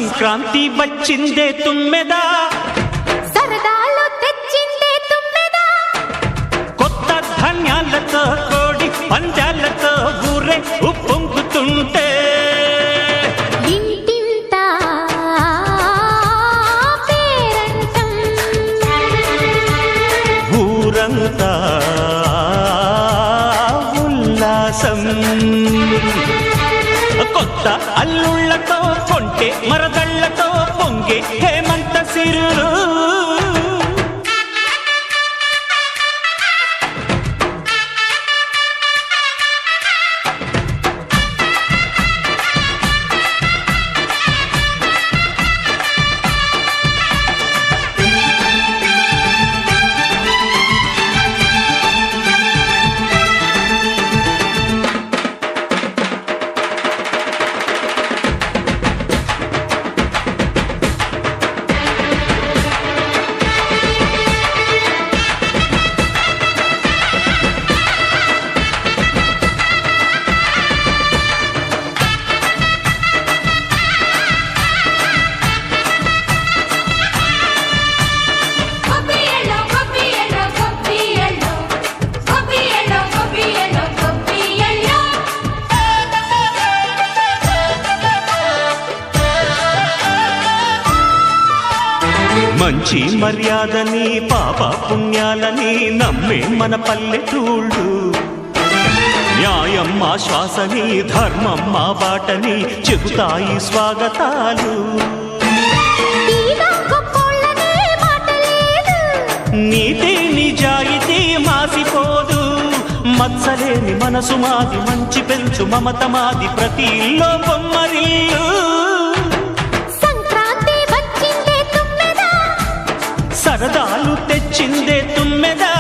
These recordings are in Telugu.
సంక్రాంతి వచ్చిందే తుమ్మెదా, సరదాలు తెచ్చిందే తుమ్మెదా, కొత్త ధాన్యాలతో కోడి పందాలతో ఊరే ఉప్పొంగుతుంటే ఇంటింత పేరంటం, ఊరంతా ఉల్లాసం. కొత్త అల్లుళ్లతో కొంటే మరదళ్లతో పొంగే హేమంత సిరులు. మంచి మర్యాదని పాప పుణ్యాలని నమ్మే మన పల్లెటూళ్ళు, న్యాయం మా శ్వాసని ధర్మం మా బాటని చెబుతాయి స్వాగతాలు. నీతి నిజాయితీ మాసిపోదు, మత్సలేని మనసు మాది, మంచి పెంచు మమత మాది, ప్రతి ఇల్లో బొమ్మరిల్లు. సరదాలు తెచ్చిందే తుమ్మెదా,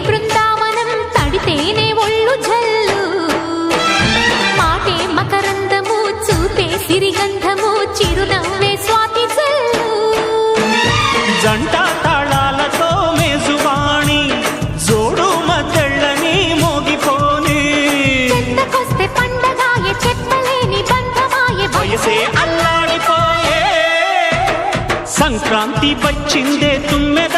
బృందావనం తడితేనే ఒళ్ళు జల్లు, మాటే మకరందము చూపే సిరిగంధము, చిరునవ్వే స్వాతి జల్లు. జంట తాళాలతో మేజువాణి జోడు మద్దళ్ళని మోగిపోని, చెత్తకొస్తే పండగాయే చెప్పలేని బంధమాయే, వయసే అల్లాడిపోయే. సంక్రాంతి వచ్చిందే తుమ్మెద,